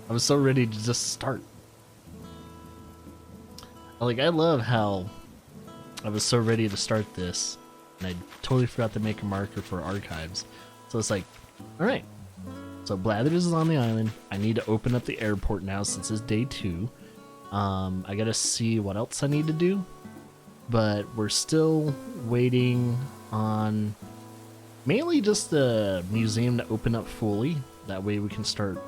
I was so ready to just start. Like, I love how I was so ready to start this, and I totally forgot to make a marker for archives. So it's like, alright. So Blathers is on the island. I need to open up the airport now since it's day 2. I gotta see what else I need to do. But we're still waiting on mainly just the museum to open up fully. That way we can start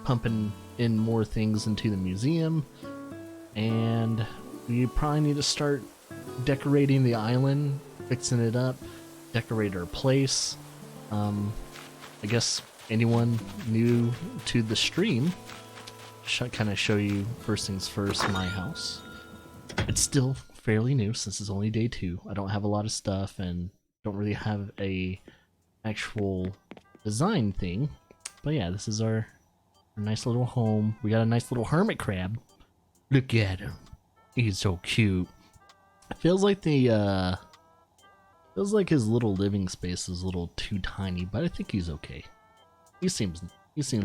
pumping in more things into the museum. And we probably need to start decorating the island, fixing it up, decorate our place. I guess anyone new to the stream, kind of show you first things first, my house. It's still fairly new since it's only day 2. I don't have a lot of stuff and don't really have a actual design thing. But yeah, this is our nice little home. We got a nice little hermit crab. Look at him. He's so cute. It feels like his little living space is a little too tiny, but I think he's okay. He seems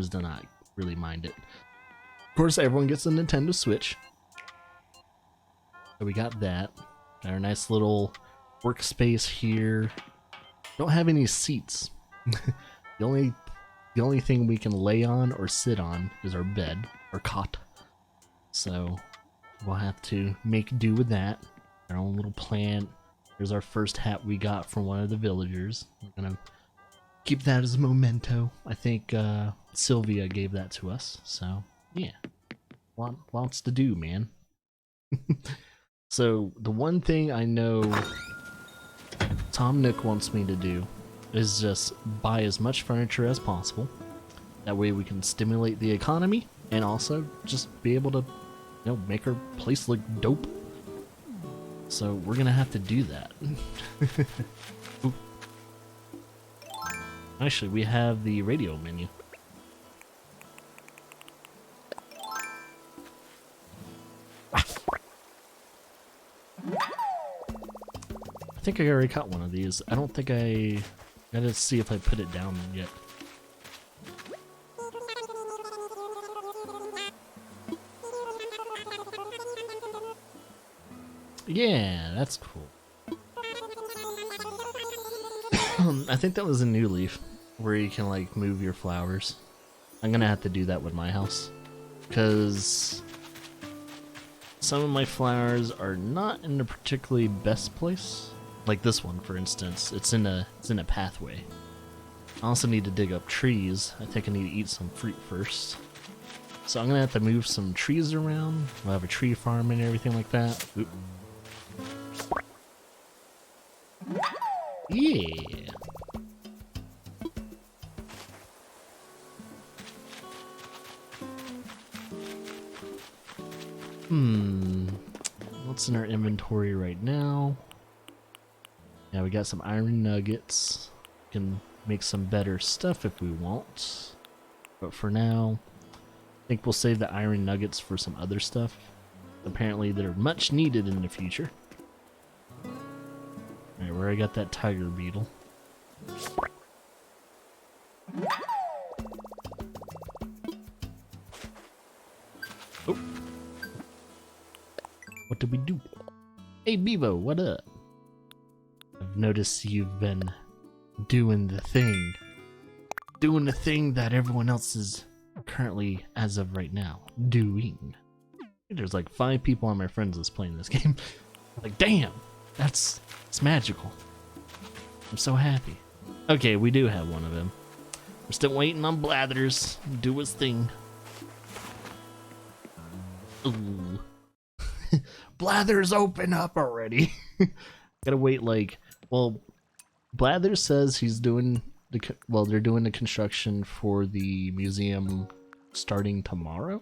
to not really mind it. Of course, everyone gets a Nintendo Switch. So we got that. Got our nice little workspace here. Don't have any seats. The only thing we can lay on or sit on is our bed or cot. So we'll have to make do with that. Our own little plant. Here's our first hat we got from one of the villagers. We're gonna keep that as a memento. I think Sylvia gave that to us. So yeah, lots to do, man. So the one thing I know Tom Nook wants me to do is just buy as much furniture as possible. That way we can stimulate the economy and also just be able to, make our place look dope. So we're gonna have to do that. Actually, we have the radio menu. I think I already caught one of these. I don't think I gotta see if I put it down yet. Yeah, that's cool. I think that was a new leaf where you can like move your flowers. I'm gonna have to do that with my house because some of my flowers are not in a particularly best place. Like this one, for instance, it's in a pathway. I also need to dig up trees. I think I need to eat some fruit first. So I'm gonna have to move some trees around. We'll have a tree farm and everything like that. Oop. Yeah. What's in our inventory right now? Yeah, we got some iron nuggets. We can make some better stuff if we want. But for now, I think we'll save the iron nuggets for some other stuff. Apparently they're much needed in the future. Alright, where I got that tiger beetle. Oh. What did we do? Hey Bevo, what up? I've noticed you've been doing the thing. Doing the thing that everyone else is currently, as of right now, doing. There's like 5 people on my friends list playing this game. Like, damn! It's magical. I'm so happy. Okay, we do have one of them. We're still waiting on Blathers to do his thing. Ooh. Blathers, open up already. Gotta wait well, Blathers says he's doing they're doing the construction for the museum starting tomorrow.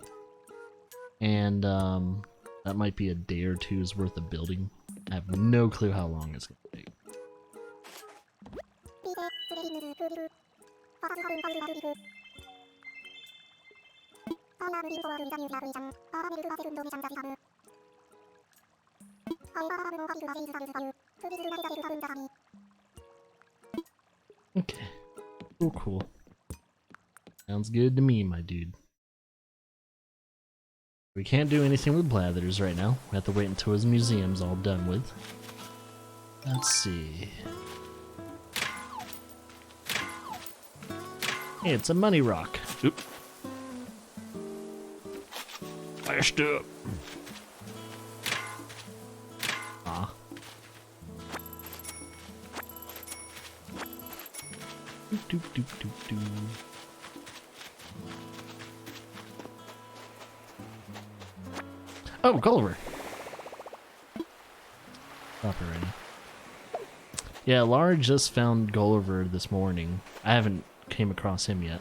And that might be a day or two's worth of building. I have no clue how long it's gonna take. Okay. Cool. Sounds good to me, my dude. We can't do anything with Blathers right now. We have to wait until his museum's all done with. Let's see. Hey, it's a money rock. Oop. Flashed up. Ah. Doop, doop, doop, doop, doop. Oh, Gulliver. Stop it right now. Yeah, Lara just found Gulliver this morning. I haven't came across him yet.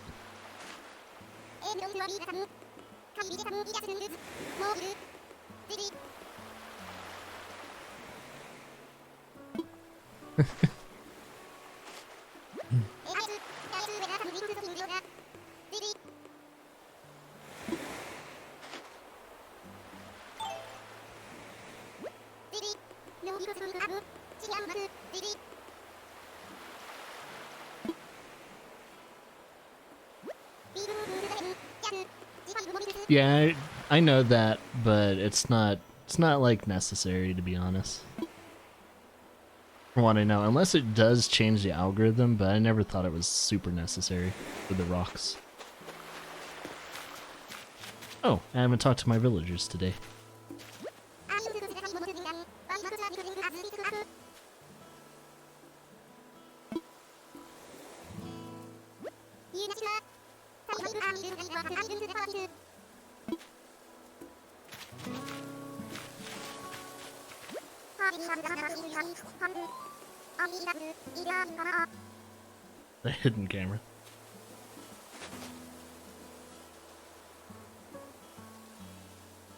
Yeah, I know that, but it's not like necessary, to be honest. From what I know, unless it does change the algorithm, but I never thought it was super necessary for the rocks. Oh, I haven't talked to my villagers today. The hidden camera.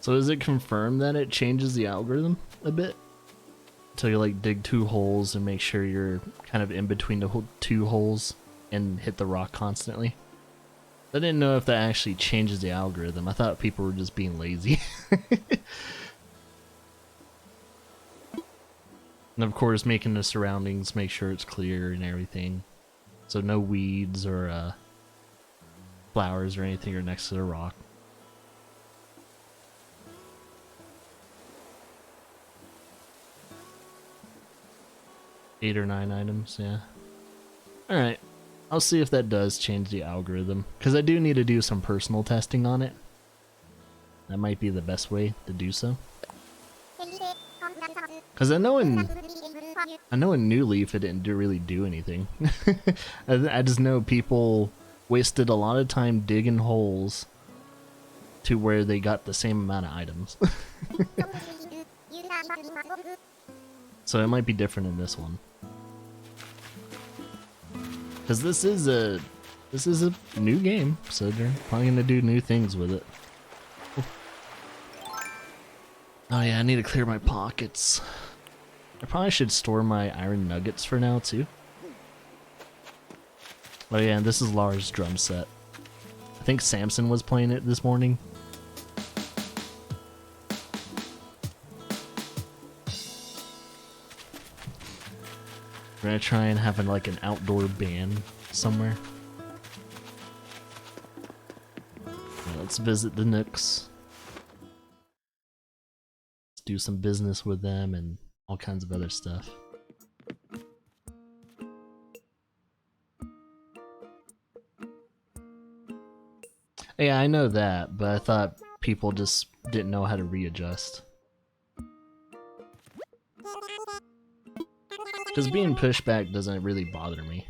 So is it confirmed that it changes the algorithm a bit? Until you like dig 2 holes and make sure you're kind of in between the 2 holes and hit the rock constantly? I didn't know if that actually changes the algorithm. I thought people were just being lazy. And of course, making the surroundings, make sure it's clear and everything. So no weeds or flowers or anything are next to the rock. Eight or 9 items, yeah. Alright, I'll see if that does change the algorithm. Because I do need to do some personal testing on it. That might be the best way to do so. Because I know in New Leaf it didn't really do anything. I just know people wasted a lot of time digging holes to where they got the same amount of items. So it might be different in this one. Because this is a new game, so they're probably gonna do new things with it. Oh yeah, I need to clear my pockets. I probably should store my iron nuggets for now too. Oh yeah, and this is Lara's drum set. I think Samson was playing it this morning. We're gonna try and have like an outdoor band somewhere. Yeah, let's visit the Nooks. Let's do some business with them and all kinds of other stuff. Yeah, I know that, but I thought people just didn't know how to readjust. Because being pushed back doesn't really bother me.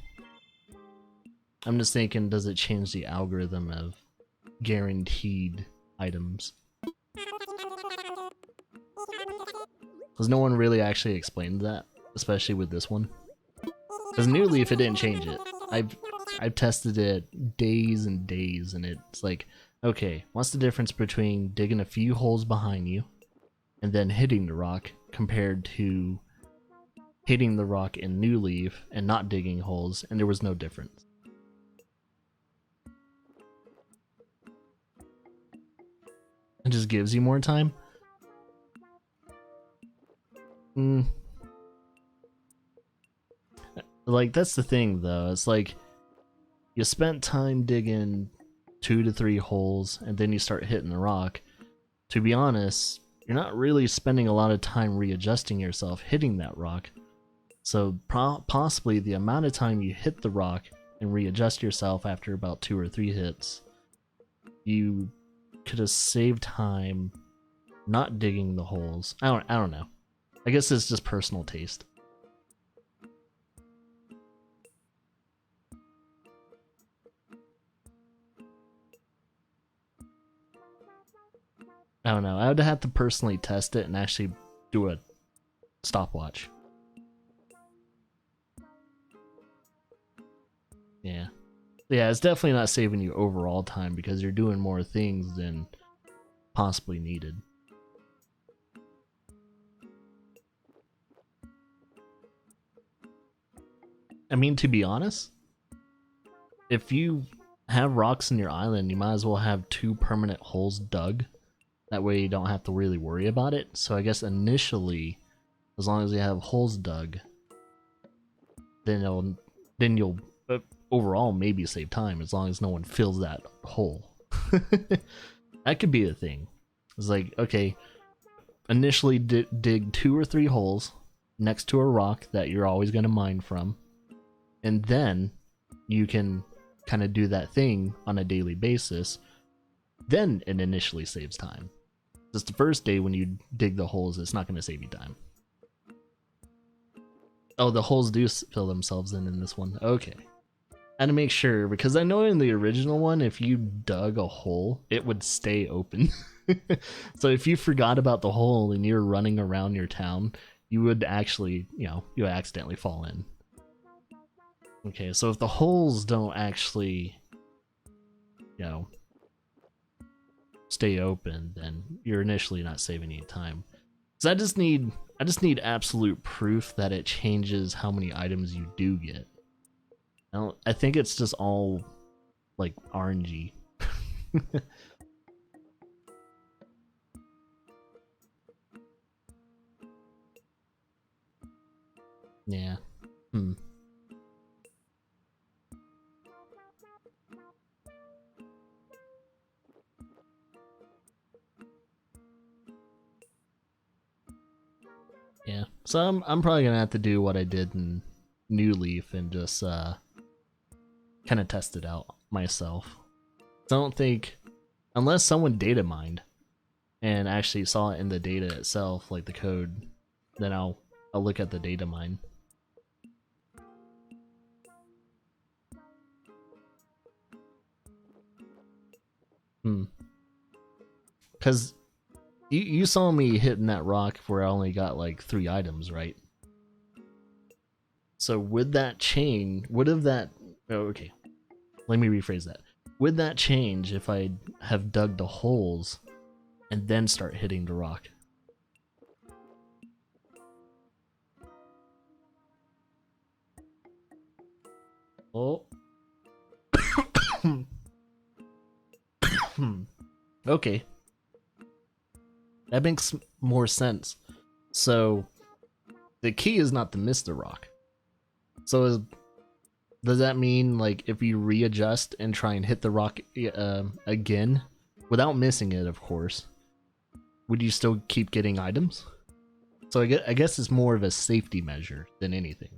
I'm just thinking, does it change the algorithm of guaranteed items? Because no one really actually explained that, especially with this one. Because New Leaf, it didn't change it. I've tested it days and days, and it's like, okay, what's the difference between digging a few holes behind you and then hitting the rock compared to hitting the rock in New Leaf and not digging holes, and there was no difference. It just gives you more time. Like, that's the thing though, it's like you spent time digging 2 to 3 holes and then you start hitting the rock. to be honest, you're not really spending a lot of time readjusting yourself hitting that rock. So possibly the amount of time you hit the rock and readjust yourself after about 2 or 3 hits, you could have saved time not digging the holes. I don't know. I guess it's just personal taste. I don't know. I would have to personally test it and actually do a stopwatch. Yeah. Yeah, it's definitely not saving you overall time because you're doing more things than possibly needed. I mean, to be honest, if you have rocks in your island, you might as well have 2 permanent holes dug. That way you don't have to really worry about it. So I guess initially, as long as you have holes dug, then you'll overall maybe save time as long as no one fills that hole. That could be the thing. It's like, okay, initially dig 2 or 3 holes next to a rock that you're always going to mine from, and then you can kind of do that thing on a daily basis. Then it initially saves time. Just the first day when you dig the holes, it's not going to save you time. Oh, the holes do fill themselves in this one. Okay. I had to make sure, because I know in the original one, if you dug a hole, it would stay open. So if you forgot about the hole and you're running around your town, you would actually, you would accidentally fall in. Okay, so if the holes don't actually, stay open, then you're initially not saving any time. So I just need absolute proof that it changes how many items you do get. I think it's just all like RNG. Yeah. Yeah. So I'm probably gonna have to do what I did in New Leaf and just kind of test it out myself. I don't think, unless someone data mined and actually saw it in the data itself, like the code, then I'll look at the data mine. Because you saw me hitting that rock where I only got like 3 items, right? So would that change? Okay, let me rephrase that. Would that change if I have dug the holes and then start hitting the rock? Oh. Okay. That makes more sense. So the key is not to miss the rock. So does that mean, like, if you readjust and try and hit the rock again, without missing it, of course, would you still keep getting items? So I guess it's more of a safety measure than anything.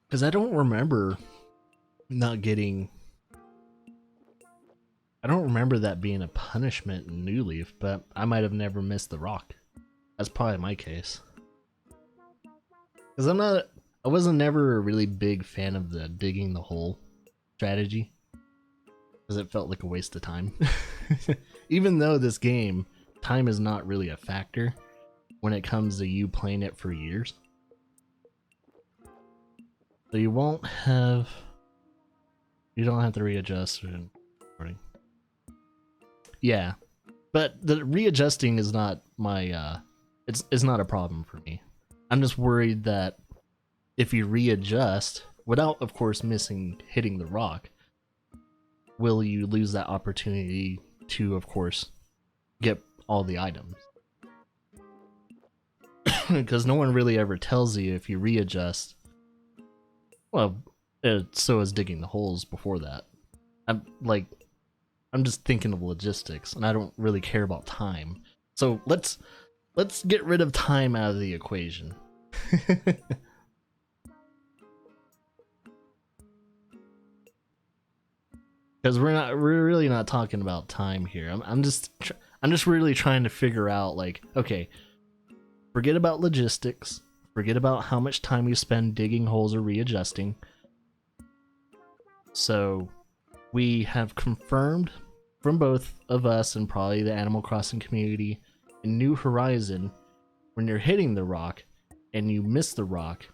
Because I don't remember not getting... I don't remember that being a punishment in New Leaf, but I might have never missed the rock. That's probably my case. Because I wasn't never a really big fan of the digging the hole strategy. Because it felt like a waste of time. Even though this game, time is not really a factor when it comes to you playing it for years. So you don't have to readjust. Yeah, but the readjusting is not my it's not a problem for me. I'm just worried that if you readjust without, of course, hitting the rock, will you lose that opportunity to, of course, get all the items? Because no one really ever tells you if you readjust. Well, so is digging the holes before that. I'm just thinking of logistics, and I don't really care about time. So let's get rid of time out of the equation. Because we're really not talking about time here. I'm just really trying to figure out, like, okay, forget about logistics, forget about how much time you spend digging holes or readjusting. So we have confirmed from both of us and probably the Animal Crossing community in New Horizon, when you're hitting the rock and you miss the rock,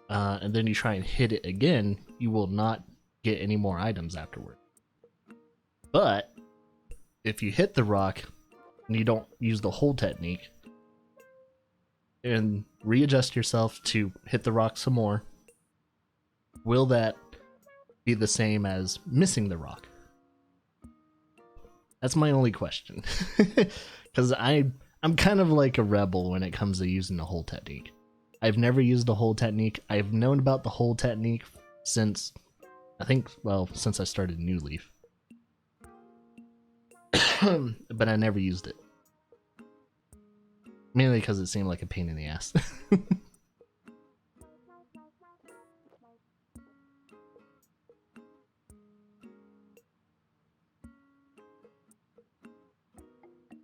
and then you try and hit it again, you will not get any more items afterward. But if you hit the rock and you don't use the hole technique and readjust yourself to hit the rock some more, will that be the same as missing the rock? That's my only question. Because I'm kind of like a rebel when it comes to using the hole technique. I've never used the hole technique. I've known about the hole technique since, I think, well, since I started New Leaf. But I never used it. Mainly because it seemed like a pain in the ass.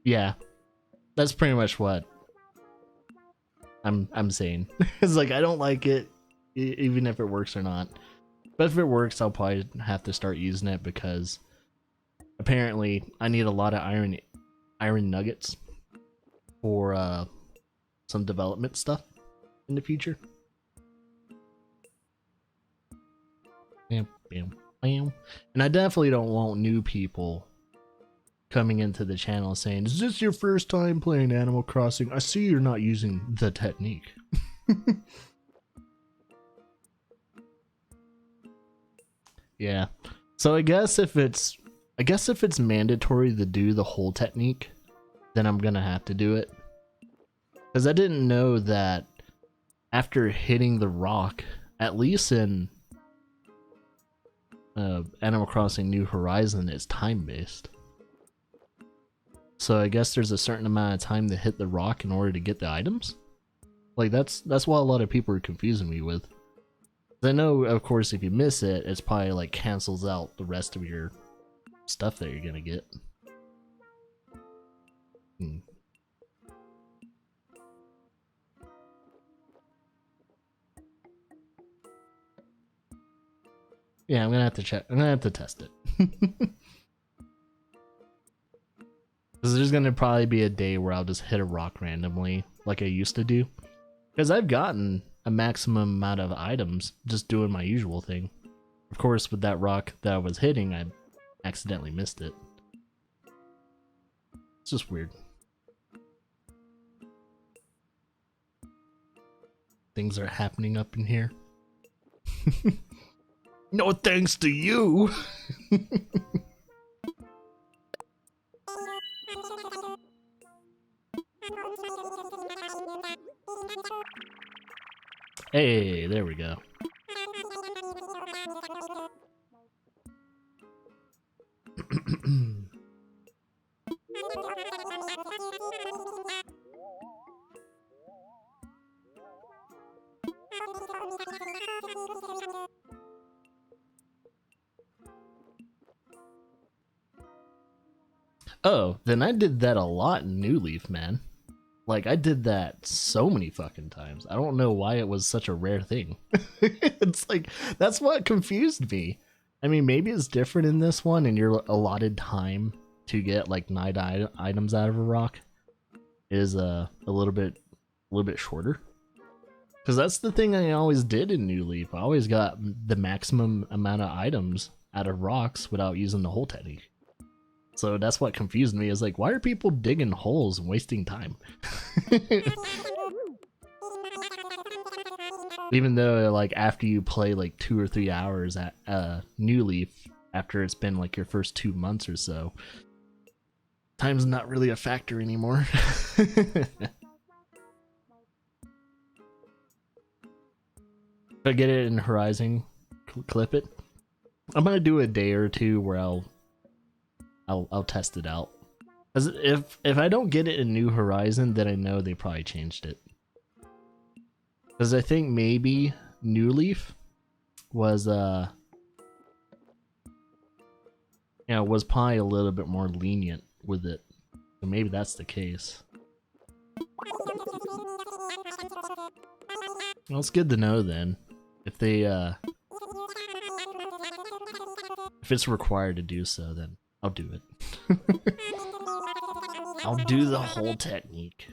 Yeah, that's pretty much what I'm saying. It's like, I don't like it, even if it works or not. But if it works, I'll probably have to start using it, because apparently I need a lot of iron nuggets for some development stuff in the future. Bam, bam, bam. And I definitely don't want new people coming into the channel saying, "Is this your first time playing Animal Crossing? I see you're not using the technique." Yeah. So I guess if it's mandatory to do the whole technique, then I'm gonna have to do it. Because I didn't know that after hitting the rock, at least in Animal Crossing New Horizon, it's time-based. So I guess there's a certain amount of time to hit the rock in order to get the items? Like, that's what a lot of people are confusing me with. I know, of course, if you miss it, it's probably like cancels out the rest of your stuff that you're gonna get. Yeah, I'm gonna have to check. I'm gonna have to test it. Because there's gonna probably be a day where I'll just hit a rock randomly, like I used to do. Because I've gotten a maximum amount of items just doing my usual thing. Of course, with that rock that I was hitting, I accidentally missed it. It's just weird. Things are happening up in here. No thanks to you! Hey, there we go. Oh, then I did that a lot in New Leaf, man. Like, I did that so many fucking times. I don't know why it was such a rare thing. It's like, that's what confused me. I mean, maybe it's different in this one, and your allotted time to get like 9 items out of a rock is a little bit shorter. Because that's the thing I always did in New Leaf. I always got the maximum amount of items out of rocks without using the hole technique. So that's what confused me, is like, why are people digging holes and wasting time? Even though, like, after you play like 2 or 3 hours at New Leaf, after it's been like your first 2 months or so, time's not really a factor anymore. If I get it in Horizon, clip it. I'm gonna do a day or two where I'll test it out. Cause if I don't get it in New Horizon, then I know they probably changed it. Cause I think maybe New Leaf was was probably a little bit more lenient with it. So maybe that's the case. Well, it's good to know then. If they if it's required to do so, then I'll do it. I'll do the whole technique.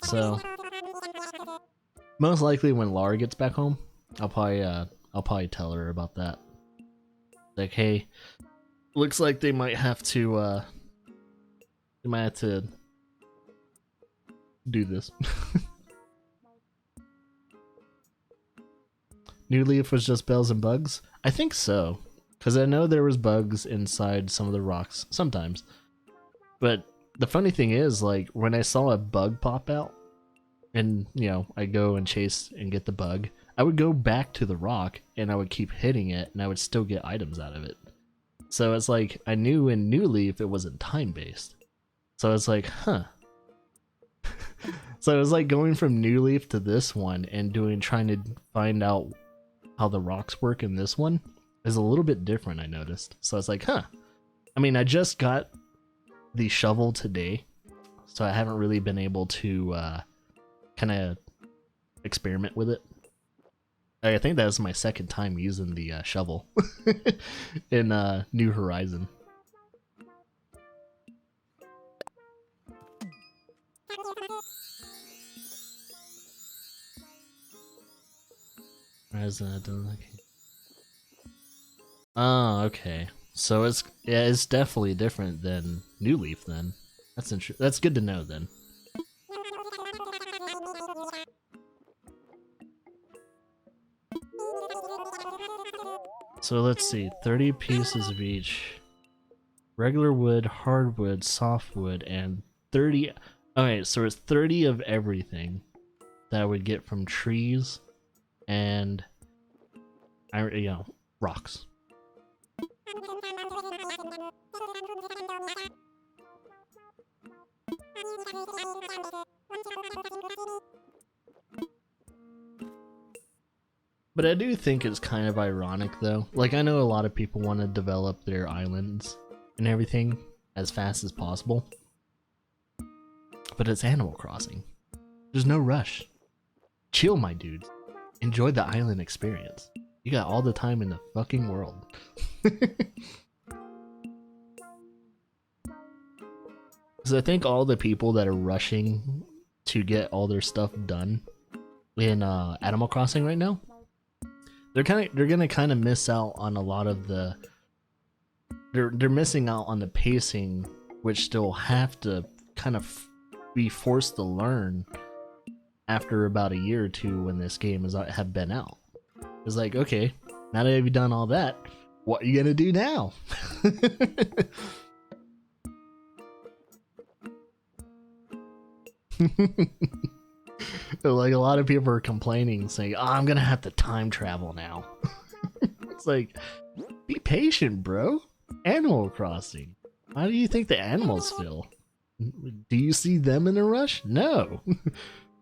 So most likely when Lara gets back home, I'll probably tell her about that. Like, hey, looks like they might have to do this. New Leaf was just bells and bugs? I think so. Because I know there was bugs inside some of the rocks sometimes. But the funny thing is, like, when I saw a bug pop out, and, I go and chase and get the bug, I would go back to the rock, and I would keep hitting it, and I would still get items out of it. So it's like, I knew in New Leaf it wasn't time-based. So it's like, huh. So it was like going from New Leaf to this one, and trying to find out how the rocks work in this one is a little bit different, I noticed. So it's like, huh. I mean, I just got the shovel today, so I haven't really been able to kind of experiment with it. I think that was my second time using the shovel in New Horizon. Oh, okay. So it's definitely different than New Leaf then. That's good to know then. So let's see, 30 pieces of each. Regular wood, hardwood, softwood, and 30... Okay, so it's 30 of everything that I would get from trees and, rocks. But I do think it's kind of ironic though. Like, I know a lot of people want to develop their islands and everything as fast as possible. But it's Animal Crossing. There's no rush. Chill, my dudes. Enjoy the island experience. You got all the time in the fucking world. Because I think all the people that are rushing to get all their stuff done in Animal Crossing right now, they're gonna kind of miss out on a lot of the. They're missing out on the pacing, which they'll have to kind of be forced to learn after about a year or two when this game have been out. It's like, okay, now that you've done all that, what are you gonna do now? Like, a lot of people are complaining, saying, oh, I'm gonna have to time travel now. It's like, be patient, bro. Animal Crossing. How do you think the animals feel? Do you see them in a rush? No.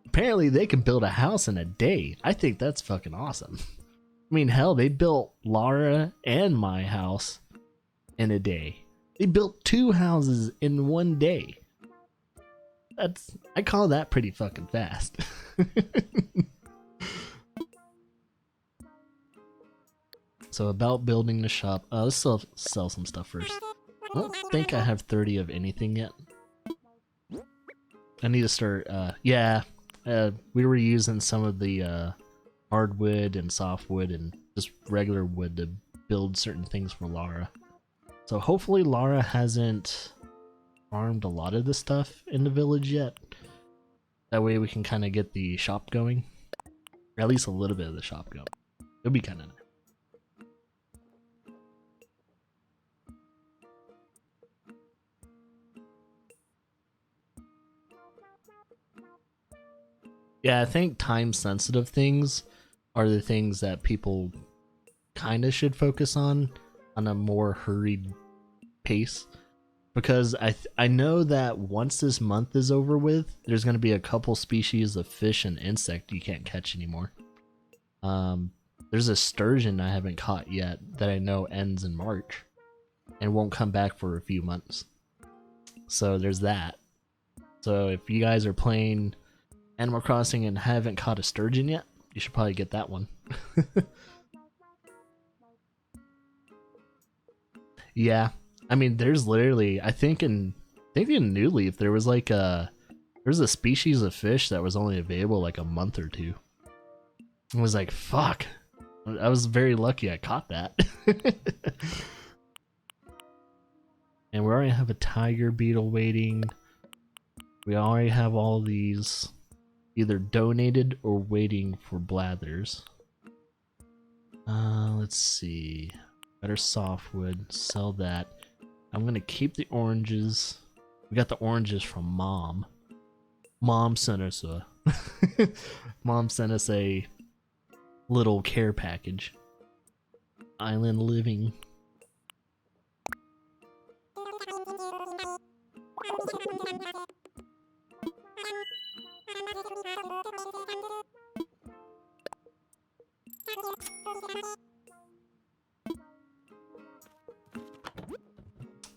Apparently they can build a house in a day. I think that's fucking awesome. I mean, hell, they built Lara and my house in a day. They built 2 houses in 1 day. I call that pretty fucking fast. So about building the shop, let's sell some stuff first. I don't think I have 30 of anything yet. I need to start, we were using some of the hardwood and softwood and just regular wood to build certain things for Lara. So hopefully Lara hasn't farmed a lot of the stuff in the village yet. That way we can kind of get the shop going. Or at least a little bit of the shop going. It'll be kind of nice. Yeah, I think time-sensitive things are the things that people kind of should focus on a more hurried pace. Because I know that once this month is over with, there's going to be a couple species of fish and insect you can't catch anymore. There's a sturgeon I haven't caught yet that I know ends in March and won't come back for a few months. So there's that. So if you guys are playing Animal Crossing and haven't caught a sturgeon yet, you should probably get that one. Yeah, I mean, there's literally, I think in New Leaf there was like there's a species of fish that was only available like a month or two. I was like, fuck. I was very lucky I caught that. And we already have a tiger beetle waiting. We already have all these either donated or waiting for blathers. Let's see. Better softwood, sell that. I'm gonna keep the oranges. We got the oranges from Mom. Mom sent us a Mom sent us a little care package. Island living.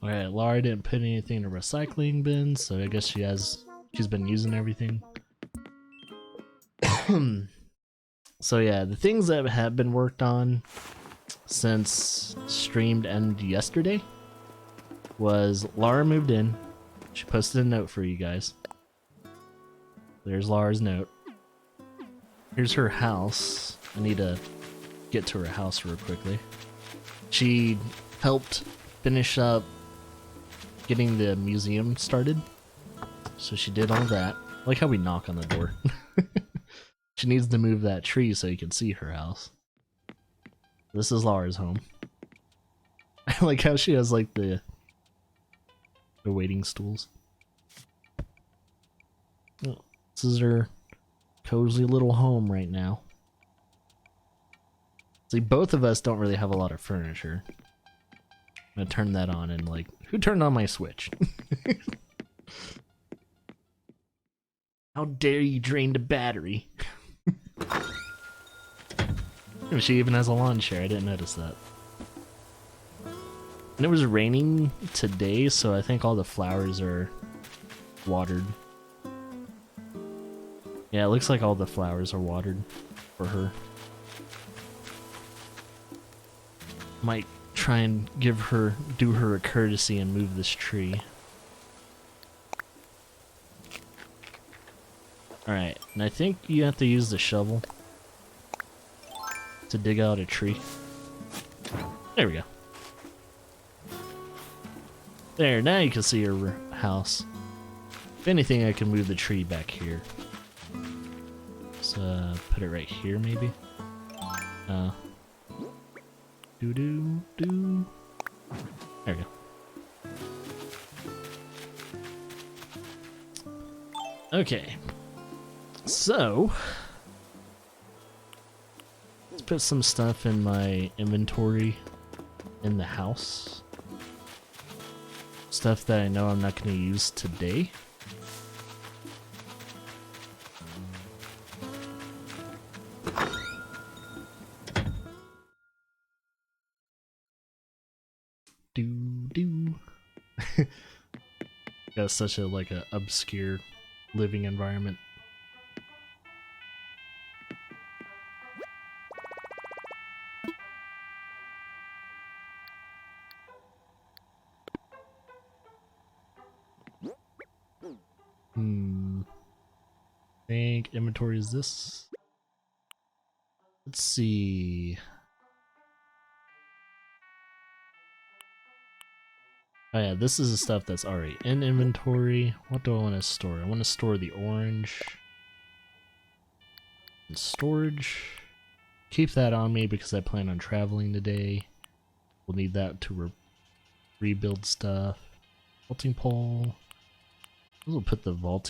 Alright, Laura didn't put anything in the recycling bin, so I guess she's been using everything. So yeah, the things that have been worked on since streamed end yesterday was Laura moved in. She posted a note for you guys. There's Laura's note. Here's her house. I need to get to her house real quickly. She helped finish up getting the museum started. So she did all that. I like how we knock on the door. She needs to move that tree so you can see her house. This is Laura's home. I like how she has like the waiting stools. Oh, this is her cozy little home right now. See, both of us don't really have a lot of furniture. I'm gonna turn that on and like, who turned on my Switch? How dare you drain the battery? She even has a lawn chair, I didn't notice that. And it was raining today, so I think all the flowers are watered. Yeah, it looks like all the flowers are watered for her. Might try and do her a courtesy and move this tree. Alright, and I think you have to use the shovel to dig out a tree. There we go. There, now you can see her house. If anything, I can move the tree back here. So, put it right here, maybe? Do. There we go. Okay. So, let's put some stuff in my inventory in the house. Stuff that I know I'm not going to use today. Do. Got such a obscure living environment. I think inventory is this. Let's see. Oh yeah, this is the stuff that's already in inventory. What do I want to store? I want to store the orange. In storage. Keep that on me because I plan on traveling today. We'll need that to rebuild stuff. Vaulting pole. We'll put the vault